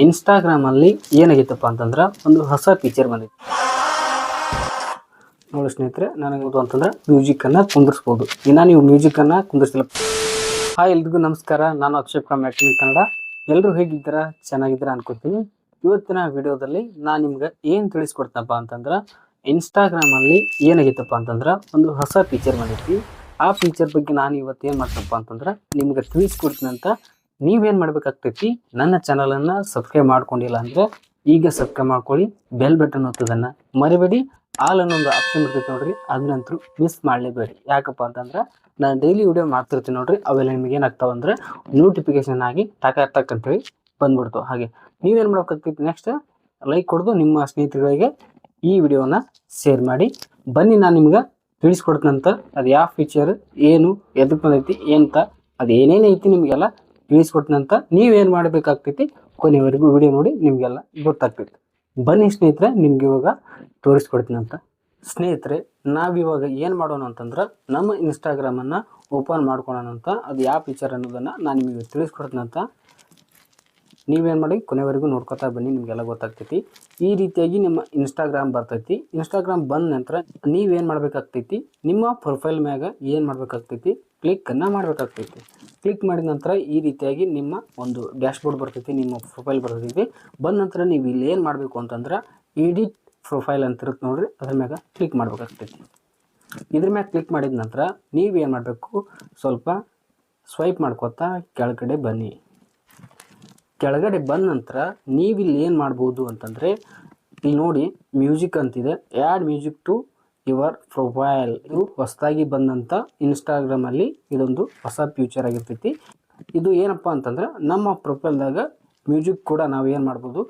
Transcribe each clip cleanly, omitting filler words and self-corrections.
ಇನ್ಸ್ಟಾಗ್ರಾಮಲ್ಲಿ ಏನಾಗಿತ್ತಪ್ಪ ಅಂತಂದ್ರೆ ಒಂದು ಹೊಸ ಫೀಚರ್ ಬಂದಿತ್ತು ನೋಡಿ ಸ್ನೇಹಿತರೆ. ನನಗೆ ಅಂತಂದ್ರೆ ಮ್ಯೂಸಿಕನ್ನು ಕುಂದಿರ್ಸ್ಬೋದು. ಇನ್ನು ನೀವು ಮ್ಯೂಸಿಕನ್ನು ಕುಂದಿರ್ಸಿಲ್ಲ. ಹಾಯ್ ಎಲ್ರಿಗೂ ನಮಸ್ಕಾರ, ನಾನು ಅಕ್ಷಯ್ ಫ್ರಮ್ ಮ್ಯಾಟ್ರಿಕ್ ಕನ್ನಡ. ಎಲ್ಲರೂ ಹೇಗಿದ್ದೀರಾ? ಚೆನ್ನಾಗಿದ್ದೀರಾ ಅನ್ಕೋತೀನಿ. ಇವತ್ತಿನ ವಿಡಿಯೋದಲ್ಲಿ ನಾನು ನಿಮ್ಗೆ ಏನು ತಿಳಿಸ್ಕೊಡ್ತನಪ್ಪ ಅಂತಂದ್ರೆ ಇನ್ಸ್ಟಾಗ್ರಾಮಲ್ಲಿ ಏನಾಗಿತ್ತಪ್ಪ ಅಂತಂದ್ರೆ ಒಂದು ಹೊಸ ಫೀಚರ್ ಬಂದಿತ್ತು. ಆ ಫೀಚರ್ ಬಗ್ಗೆ ನಾನು ಇವತ್ತು ಏನು ಮಾಡ್ತಪ್ಪ ಅಂತಂದ್ರೆ ನಿಮ್ಗೆ ತಿಳಿಸ್ಕೊಡ್ತೀನಿ. ಅಂತ ನೀವೇನು ಮಾಡ್ಬೇಕಾಗ್ತೈತಿ, ನನ್ನ ಚಾನಲನ್ನು ಸಬ್ಸ್ಕ್ರೈಬ್ ಮಾಡ್ಕೊಂಡಿಲ್ಲ ಅಂದರೆ ಈಗ ಸಬ್ಸ್ಕ್ರೈಬ್ ಮಾಡ್ಕೊಳ್ಳಿ, ಬೆಲ್ ಬಟನ್ ಒತ್ತೋದನ್ನು ಮರಿಬೇಡಿ. ಆಲ್ ಅನ್ನೊಂದು ಆಪ್ಷನ್ ಇರ್ತೈತೆ ನೋಡ್ರಿ, ಅದನ್ನಂತರೂ ಮಿಸ್ ಮಾಡಲೇಬೇಡಿ. ಯಾಕಪ್ಪ ಅಂತಂದ್ರೆ ನಾನು ಡೈಲಿ ವಿಡಿಯೋ ಮಾಡ್ತಿರ್ತೀನಿ ನೋಡ್ರಿ, ಅವೆಲ್ಲ ನಿಮ್ಗೆ ಏನಾಗ್ತಾವೆ ಅಂದರೆ ನೋಟಿಫಿಕೇಶನ್ ಆಗಿ ಟಕ್ ಅಂತೇಳಿ ಬಂದ್ಬಿಡ್ತಾವೆ. ಹಾಗೆ ನೀವೇನು ಮಾಡ್ಬೇಕಾಗ್ತೈತಿ, ನೆಕ್ಸ್ಟ್ ಲೈಕ್ ಕೊಡೋದು ನಿಮ್ಮ ಸ್ನೇಹಿತರಿಗೆ ಈ ವಿಡಿಯೋನ ಶೇರ್ ಮಾಡಿ. ಬನ್ನಿ ನಾನು ನಿಮ್ಗೆ ತಿಳಿಸ್ಕೊಡ್ತೀನಂತ ಅದು ಯಾವ ಫೀಚರ್, ಏನು, ಎದಕ್ಕೆ ಬಂದೈತಿ, ಏನಂತ ಅದು ಏನೇನೈತಿ ನಿಮಗೆಲ್ಲ ತಿಳಿಸ್ಕೊಡ್ತೀನಂತ. ನೀವೇನು ಮಾಡಬೇಕಾಗ್ತೈತಿ ಕೊನೆವರೆಗೂ ವಿಡಿಯೋ ನೋಡಿ, ನಿಮಗೆಲ್ಲ ಗೊತ್ತಾಗ್ತೈತಿ. ಬನ್ನಿ ಸ್ನೇಹಿತರೆ, ನಿಮ್ಗೆ ಇವಾಗ ತೋರಿಸ್ಕೊಡ್ತೀನಂತ. ಸ್ನೇಹಿತರೆ, ನಾವಿವಾಗ ಏನು ಮಾಡೋಣ ಅಂತಂದ್ರೆ ನಮ್ಮ ಇನ್ಸ್ಟಾಗ್ರಾಮನ್ನು ಓಪನ್ ಮಾಡ್ಕೊಳ್ಳೋಣ ಅಂತ. ಅದು ಯಾವ ಫೀಚರ್ ಅನ್ನೋದನ್ನು ನಾನು ನಿಮಗೆ ತಿಳಿಸ್ಕೊಡ್ತೀನಂತ. ನೀವೇನು ಮಾಡಿ ಕೊನೆವರೆಗೂ ನೋಡ್ಕೊತಾ ಬನ್ನಿ, ನಿಮಗೆಲ್ಲ ಗೊತ್ತಾಗ್ತೈತಿ. ಈ ರೀತಿಯಾಗಿ ನಿಮ್ಮ ಇನ್ಸ್ಟಾಗ್ರಾಮ್ ಬರ್ತೈತಿ. ಇನ್ಸ್ಟಾಗ್ರಾಮ್ ಬಂದ ನಂತರ ನೀವೇನು ಮಾಡಬೇಕಾಗ್ತೈತಿ, ನಿಮ್ಮ ಪ್ರೊಫೈಲ್ ಮ್ಯಾಗ ಏನು ಮಾಡಬೇಕಾಗ್ತೈತಿ, ಕ್ಲಿಕ್ಕನ್ನು ಮಾಡಬೇಕಾಗ್ತೈತಿ. ಕ್ಲಿಕ್ ಮಾಡಿದ ನಂತರ ಈ ರೀತಿಯಾಗಿ ನಿಮ್ಮ ಒಂದು ಡ್ಯಾಶ್ಬೋರ್ಡ್ ಬರ್ತೈತಿ, ನಿಮ್ಮ ಪ್ರೊಫೈಲ್ ಬರ್ತೈತಿ. ಬಂದ ನಂತರ ನೀವು ಇಲ್ಲಿ ಏನು ಮಾಡಬೇಕು ಅಂತಂದ್ರೆ ಎಡಿಟ್ ಪ್ರೊಫೈಲ್ ಅಂತ ಇರುತ್ತೆ ನೋಡ್ರಿ, ಅದ್ರ ಮ್ಯಾಗ ಕ್ಲಿಕ್ ಮಾಡಬೇಕಾಗ್ತೈತಿ. ಇದ್ರ ಮ್ಯಾಗ ಕ್ಲಿಕ್ ಮಾಡಿದ ನಂತರ ನೀವೇನು ಮಾಡಬೇಕು, ಸ್ವಲ್ಪ ಸ್ವೈಪ್ ಮಾಡ್ಕೊತಾ ಕೆಳಗಡೆ ಬನ್ನಿ. ಕೆಳಗಡೆ ಬಂದ ನಂತರ ನೀವಿಲ್ಲಿ ಏನು ಮಾಡ್ಬೋದು ಅಂತಂದರೆ ಇಲ್ಲಿ ನೋಡಿ ಮ್ಯೂಸಿಕ್ ಅಂತಿದೆ, add music to your profile. ಇದು ಹೊಸದಾಗಿ ಬಂದಂಥ ಇನ್ಸ್ಟಾಗ್ರಾಮಲ್ಲಿ ಇದೊಂದು ಹೊಸ ಫ್ಯೂಚರ್ ಆಗಿರ್ತೈತಿ. ಇದು ಏನಪ್ಪ ಅಂತಂದ್ರೆ ನಮ್ಮ ಪ್ರೊಫೈಲ್ದಾಗ ಮ್ಯೂಸಿಕ್ ಕೂಡ ನಾವು ಏನು ಮಾಡ್ಬೋದು,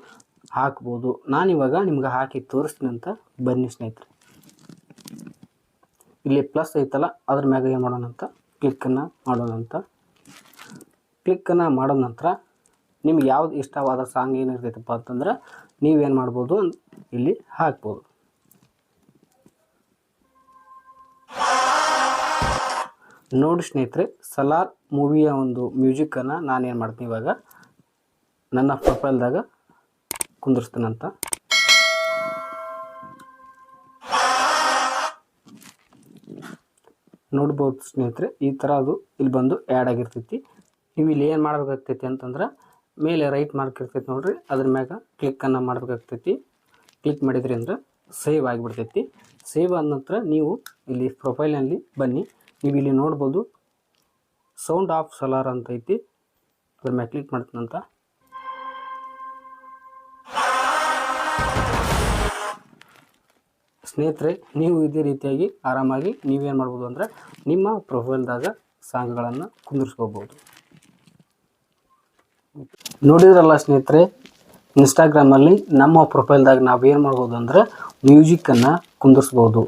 ಹಾಕ್ಬೋದು. ನಾನಿವಾಗ ನಿಮ್ಗೆ ಹಾಕಿ ತೋರಿಸ್ತೀನಿ ಅಂತ. ಬನ್ನಿ ಸ್ನೇಹಿತರೆ, ಇಲ್ಲಿ ಪ್ಲಸ್ ಐತಲ್ಲ ಅದ್ರ ಮ್ಯಾಗ ಏನು ಮಾಡೋಣ ಅಂತ ಕ್ಲಿಕ್ಕನ್ನು ಮಾಡೋಣಂತ. ಕ್ಲಿಕ್ಕನ್ನು ಮಾಡೋ ನಂತರ ನಿಮ್ಗೆ ಯಾವ್ದು ಇಷ್ಟವಾದ ಸಾಂಗ್ ಏನಿರ್ತೈತಪ್ಪ ಅಂತಂದ್ರೆ ನೀವೇನು ಮಾಡ್ಬೋದು, ಇಲ್ಲಿ ಹಾಕ್ಬೋದು. ನೋಡಿ ಸ್ನೇಹಿತರೆ, ಸಲಾರ್ ಮೂವಿಯ ಒಂದು ಮ್ಯೂಸಿಕ್ಕನ್ನು ನಾನೇನು ಮಾಡ್ತೀನಿ, ಇವಾಗ ನನ್ನ ಪ್ರೊಫೈಲ್ದಾಗ ಕುಂದಿರ್ತೀನಂತ. ನೋಡ್ಬೋದು ಸ್ನೇಹಿತರೆ, ಈ ಥರ ಅದು ಇಲ್ಲಿ ಬಂದು ಆ್ಯಡ್ ಆಗಿರ್ತೈತಿ. ನೀವು ಇಲ್ಲಿ ಏನು ಮಾಡಬೇಕಾಗ್ತೈತಿ ಅಂತಂದ್ರೆ ಮೇಲೆ ರೈಟ್ ಮಾರ್ಕ್ ಇರ್ತೈತಿ ನೋಡ್ರಿ, ಅದ್ರ ಮ್ಯಾಗ ಕ್ಲಿಕ್ಕನ್ನು ಮಾಡಬೇಕಾಗ್ತೈತಿ. ಕ್ಲಿಕ್ ಮಾಡಿದ್ರಿಂದ ಸೇವ್ ಆಗಿಬಿಡ್ತೈತಿ. ಸೇವ್ ಆದ ನಂತರ ನೀವು ಇಲ್ಲಿ ಪ್ರೊಫೈಲ್ನಲ್ಲಿ ಬನ್ನಿ. ನೀವು ಇಲ್ಲಿ ನೋಡ್ಬೋದು ಸೌಂಡ್ ಆಫ್ ಸಲಾರ್ ಅಂತ ಐತಿ, ಅದ್ರ ಮ್ಯಾಗ ಕ್ಲಿಕ್ ಮಾಡ್ತೀನಂತ. ಸ್ನೇಹಿತರೆ, ನೀವು ಇದೇ ರೀತಿಯಾಗಿ ಆರಾಮಾಗಿ ನೀವೇನು ಮಾಡ್ಬೋದು ಅಂದರೆ ನಿಮ್ಮ ಪ್ರೊಫೈಲ್ದಾಗ ಸಾಂಗ್ಗಳನ್ನು ಕುಂದಿರ್ಸ್ಕೋಬೋದು. ನೋಡಿದ್ರಲ್ಲ ಸ್ನೇಹಿತರೆ, ಇನ್ಸ್ಟಾಗ್ರಾಮಲ್ಲಿ ನಮ್ಮ ಪ್ರೊಫೈಲ್ದಾಗ ನಾವು ಏನು ಮಾಡ್ಬೋದು ಅಂದರೆ ಮ್ಯೂಸಿಕ್ಕನ್ನು ಕುಂದಿರ್ಸ್ಬೋದು.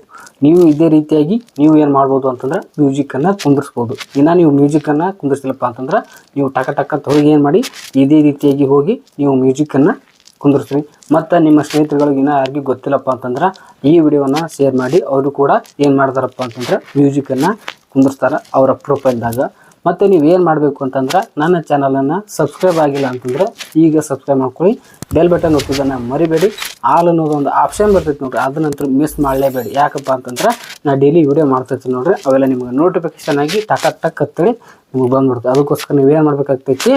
ನೀವು ಇದೇ ರೀತಿಯಾಗಿ ನೀವು ಏನು ಮಾಡ್ಬೋದು ಅಂತಂದ್ರೆ ಮ್ಯೂಸಿಕ್ಕನ್ನು ಕುಂದಿರ್ಸ್ಬೋದು. ಇನ್ನು ನೀವು ಮ್ಯೂಸಿಕ್ಕನ್ನು ಕುಂದಿರ್ಸಿಲ್ಲಪ್ಪ ಅಂತಂದ್ರೆ ನೀವು ಟಕ್ ಅಂತ ಹೋಗಿ ಏನು ಮಾಡಿ ಇದೇ ರೀತಿಯಾಗಿ ಹೋಗಿ ನೀವು ಮ್ಯೂಸಿಕ್ಕನ್ನು ಕುಂದಿರ್ಸ್ರಿ. ಮತ್ತು ನಿಮ್ಮ ಸ್ನೇಹಿತರುಗಳಿಗೆ ಇನ್ನೂ ಯಾರಿಗೂ ಗೊತ್ತಿಲ್ಲಪ್ಪ ಅಂತಂದ್ರೆ ಈ ವಿಡಿಯೋನ ಶೇರ್ ಮಾಡಿ. ಅವರು ಕೂಡ ಏನು ಮಾಡ್ತಾರಪ್ಪ ಅಂತಂದ್ರೆ ಮ್ಯೂಸಿಕ್ಕನ್ನು ಕುಂದಿರ್ಸ್ತಾರೆ ಅವರ ಪ್ರೊಫೈಲ್ದಾಗ. ಮತ್ತು ನೀವು ಏನು ಮಾಡಬೇಕು ಅಂತಂದ್ರೆ ನನ್ನ ಚಾನಲನ್ನು ಸಬ್ಸ್ಕ್ರೈಬ್ ಆಗಿಲ್ಲ ಅಂತಂದ್ರೆ ಈಗ ಸಬ್ಸ್ಕ್ರೈಬ್ ಮಾಡ್ಕೊಳ್ಳಿ, ಬೆಲ್ ಬಟನ್ ಒತ್ತೋದನ್ನು ಮರಿಬೇಡಿ. ಆಲ್ ಅನ್ನೋದೊಂದು ಆಪ್ಷನ್ ಬರ್ತೈತೆ ನೋಡಿರಿ, ಅದನ್ನಂತೂ ಮಿಸ್ ಮಾಡಲೇಬೇಡಿ. ಯಾಕಪ್ಪ ಅಂತಂದ್ರೆ ನಾನು ಡೈಲಿ ವಿಡಿಯೋ ಮಾಡ್ತಿರ್ತೀನಿ ನೋಡ್ರಿ, ಅವೆಲ್ಲ ನಿಮ್ಗೆ ನೋಟಿಫಿಕೇಶನ್ ಆಗಿ ಟಕ್ ಅಂತೇಳಿ ನಿಮ್ಗೆ ಬಂದ್ಬಿಡ್ತದೆ. ಅದಕ್ಕೋಸ್ಕರ ನೀವೇನು ಮಾಡಬೇಕಾಗ್ತೈತಿ,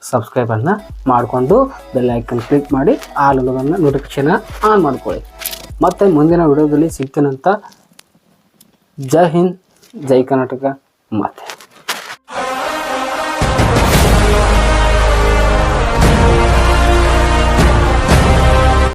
ಸಬ್ಸ್ಕ್ರೈಬನ್ನು ಮಾಡಿಕೊಂಡು ಬೆಲ್ ಐಕನ್ ಕ್ಲಿಕ್ ಮಾಡಿ ಆಲ್ ಅನ್ನೋದನ್ನು ನೋಟಿಫಿಕೇಶನ್ ಆನ್ ಮಾಡ್ಕೊಳ್ಳಿ. ಮತ್ತು ಮುಂದಿನ ವಿಡಿಯೋದಲ್ಲಿ ಸಿಗ್ತೀನಂತ. ಜೈ ಹಿಂದ್, ಜೈ ಕರ್ನಾಟಕ. ಮತ್ತೆ